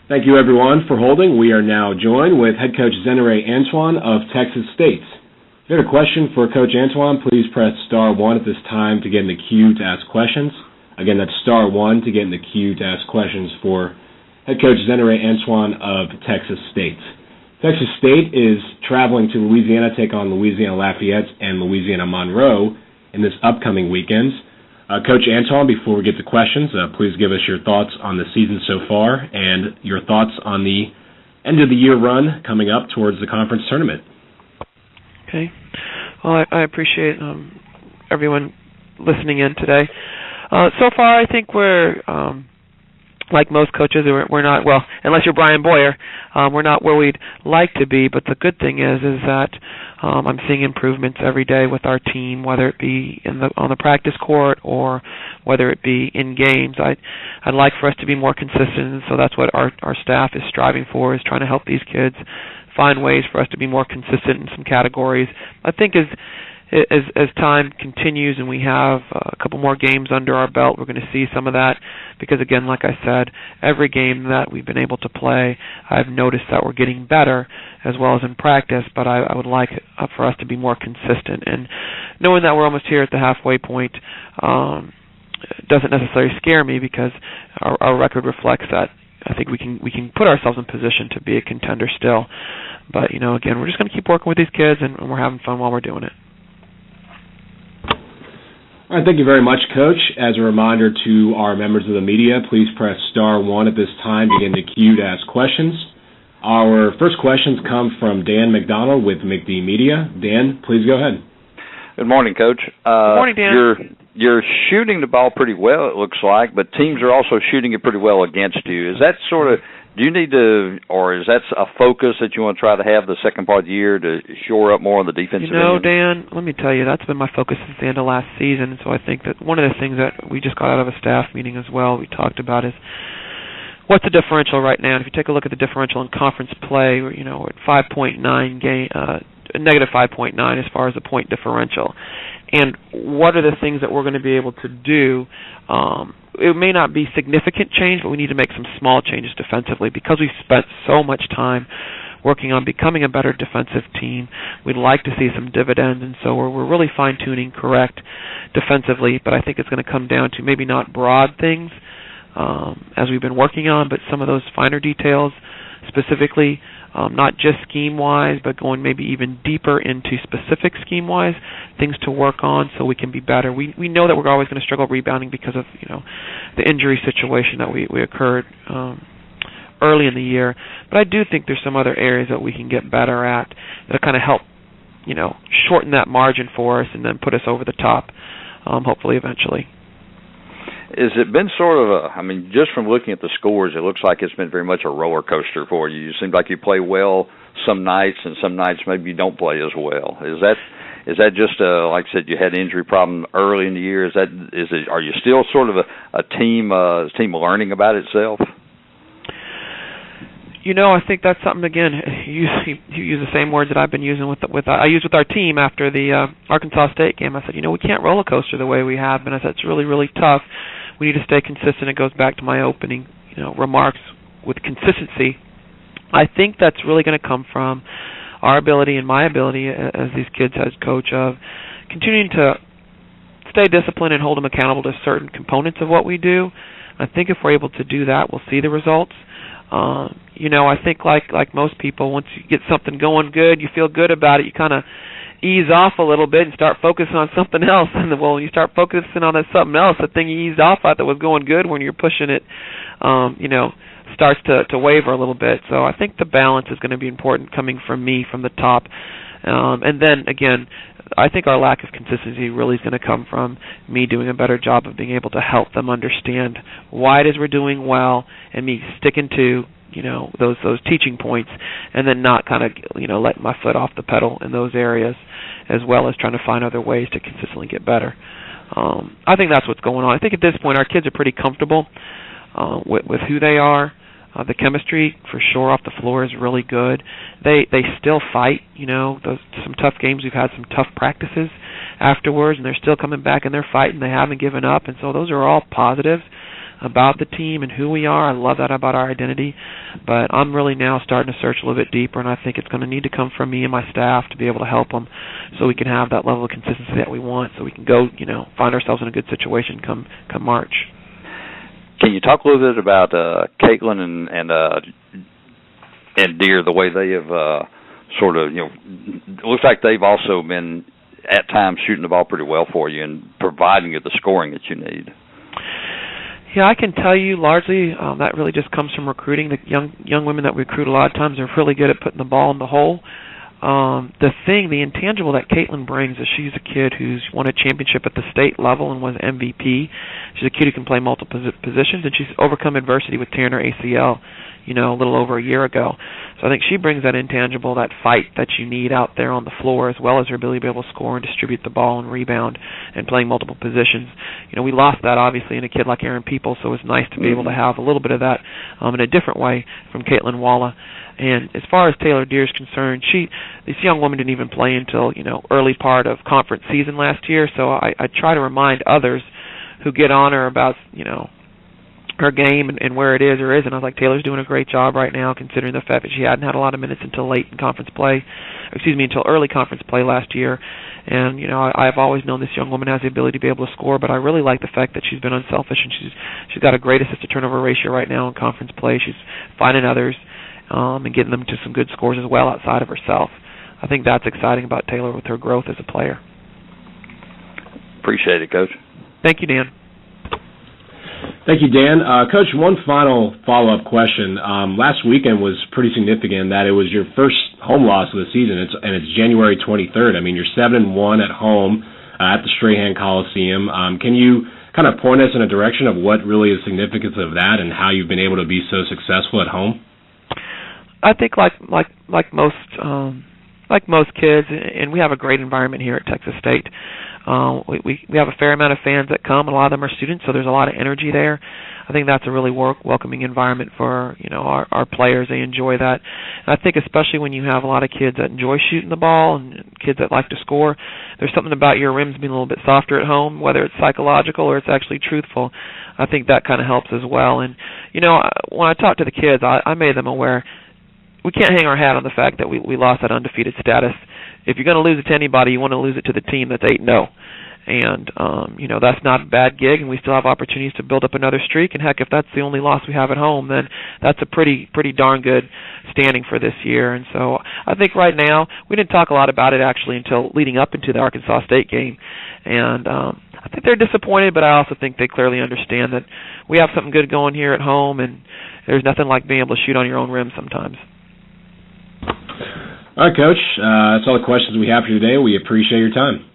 Thank you, everyone, for holding. We are now joined with head coach Zenarae Antoine of Texas State. If you have a question for Coach Antoine, please press star 1 at this time to get in the queue to ask questions. Again, that's star 1 to get in the queue to ask questions for head coach Zenarae Antoine of Texas State. Texas State is traveling to Louisiana to take on Louisiana Lafayette and Louisiana Monroe in this upcoming weekend. Coach Antoine, before we get to questions, please give us your thoughts on the season so far and your thoughts on the end-of-the-year run coming up towards the conference tournament. Okay. Well, I appreciate everyone listening in today. So far, I think we're, like most coaches, we're not, well, unless you're Brian Boyer, we're not where we'd like to be, but the good thing is that I'm seeing improvements every day with our team, whether it be on the practice court or whether it be in games. I'd like for us to be more consistent, and so that's what our staff is striving for, is trying to help these kids find ways for us to be more consistent in some categories. I think as time continues and we have a couple more games under our belt, we're going to see some of that because, again, like I said, every game that we've been able to play, I've noticed that we're getting better as well as in practice, but I would like for us to be more consistent. And knowing that we're almost here at the halfway point doesn't necessarily scare me because our record reflects that. I think we can put ourselves in position to be a contender still. But, again, we're just going to keep working with these kids, and we're having fun while we're doing it. All right, thank you very much, Coach. As a reminder to our members of the media, please press star 1 at this time to get in the queue to ask questions. Our first questions come from Dan McDonald with McD Media. Dan, please go ahead. Good morning, Coach. Good morning, Dan. You're shooting the ball pretty well, it looks like, but teams are also shooting it pretty well against you. Is that do you need to, or is that a focus that you want to try to have the second part of the year to shore up more on the defensive end? Dan, let me tell you, that's been my focus since the end of last season. And so I think that one of the things that we just got out of a staff meeting as well, we talked about is what's the differential right now. And if you take a look at the differential in conference play, we're at 5.9 negative 5.9 as far as the point differential. And what are the things that we're going to be able to do? It may not be significant change, but we need to make some small changes defensively because we've spent so much time working on becoming a better defensive team. We'd like to see some dividends, and so we're really fine-tuning correct defensively, but I think it's going to come down to maybe not broad things as we've been working on, but some of those finer details specifically, not just scheme-wise, but going maybe even deeper into specific scheme-wise, things to work on so we can be better. We know that we're always going to struggle rebounding because of the injury situation that we occurred early in the year. But I do think there's some other areas that we can get better at that kind of help shorten that margin for us and then put us over the top, hopefully eventually. Has it been sort of just from looking at the scores, it looks like it's been very much a roller coaster for you. It seems like you play well some nights, and some nights maybe you don't play as well. Is that just like I said, you had an injury problem early in the year? Are you still sort of a team learning about itself? I think that's something, again, you use the same words that I've been using I used with our team after the Arkansas State game. I said, we can't roller coaster the way we have been. I said, it's really, really tough. We need to stay consistent. It goes back to my opening remarks with consistency. I think that's really going to come from our ability and my ability as these kids as coach of continuing to stay disciplined and hold them accountable to certain components of what we do. I think if we're able to do that, we'll see the results. I think like most people, once you get something going good, you feel good about it, you kind of ease off a little bit and start focusing on something else. And when you start focusing on that something else, the thing you eased off at that was going good, when you're pushing it, starts to waver a little bit. So I think the balance is going to be important coming from me from the top. And then, again, I think our lack of consistency really is going to come from me doing a better job of being able to help them understand why it is we're doing well and me sticking to those teaching points and then not kind of letting my foot off the pedal in those areas, as well as trying to find other ways to consistently get better. I think that's what's going on. I think at this point our kids are pretty comfortable with who they are. The chemistry, for sure, off the floor is really good. They still fight, some tough games. We've had some tough practices afterwards, and they're still coming back and they're fighting. They haven't given up, and so those are all positives. about the team and who we are. I love that about our identity. But I'm really now starting to search a little bit deeper, and I think it's going to need to come from me and my staff to be able to help them so we can have that level of consistency that we want, so we can go, find ourselves in a good situation come March. Can you talk a little bit about Caitlin and Deer, the way they have it looks like they've also been at times shooting the ball pretty well for you and providing you the scoring that you need? Yeah, I can tell you largely that really just comes from recruiting. The young women that we recruit a lot of times are really good at putting the ball in the hole. The intangible that Caitlin brings is she's a kid who's won a championship at the state level and was MVP. She's a kid who can play multiple positions, and she's overcome adversity with tearing her ACL, a little over a year ago. So I think she brings that intangible, that fight that you need out there on the floor, as well as her ability to be able to score and distribute the ball and rebound and playing multiple positions. We lost that, obviously, in a kid like Aaron Peoples, so it's nice to be able to have a little bit of that in a different way from Caitlin Walla. And as far as Taylor Deer is concerned, this young woman didn't even play until, early part of conference season last year, so I try to remind others who get on her about, her game and where it is or isn't. I was like, Taylor's doing a great job right now, considering the fact that she hadn't had a lot of minutes until until early conference play last year. And, I've always known this young woman has the ability to be able to score, but I really like the fact that she's been unselfish, and she's got a great assist-to-turnover ratio right now in conference play. She's finding others and getting them to some good scores as well outside of herself. I think that's exciting about Taylor with her growth as a player. Appreciate it, Coach. Thank you, Dan. Thank you, Dan. Coach, one final follow-up question. Last weekend was pretty significant in that it was your first home loss of the season, and it's January 23rd. I mean, you're 7-1 at home at the Strahan Coliseum. Can you kind of point us in a direction of what really is the significance of that and how you've been able to be so successful at home? I think like most kids, and we have a great environment here at Texas State. We have a fair amount of fans that come. A lot of them are students, so there's a lot of energy there. I think that's a really welcoming environment for our players. They enjoy that. And I think especially when you have a lot of kids that enjoy shooting the ball and kids that like to score, there's something about your rims being a little bit softer at home, whether it's psychological or it's actually truthful. I think that kind of helps as well. And when I talk to the kids, I made them aware we can't hang our hat on the fact that we lost that undefeated status. If you're going to lose it to anybody, you want to lose it to the team that's 8-0. And, that's not a bad gig, and we still have opportunities to build up another streak. And, heck, if that's the only loss we have at home, then that's a pretty darn good standing for this year. And so I think right now, we didn't talk a lot about it, actually, until leading up into the Arkansas State game. And I think they're disappointed, but I also think they clearly understand that we have something good going here at home, and there's nothing like being able to shoot on your own rim sometimes. All right, Coach. That's all the questions we have for you today. We appreciate your time.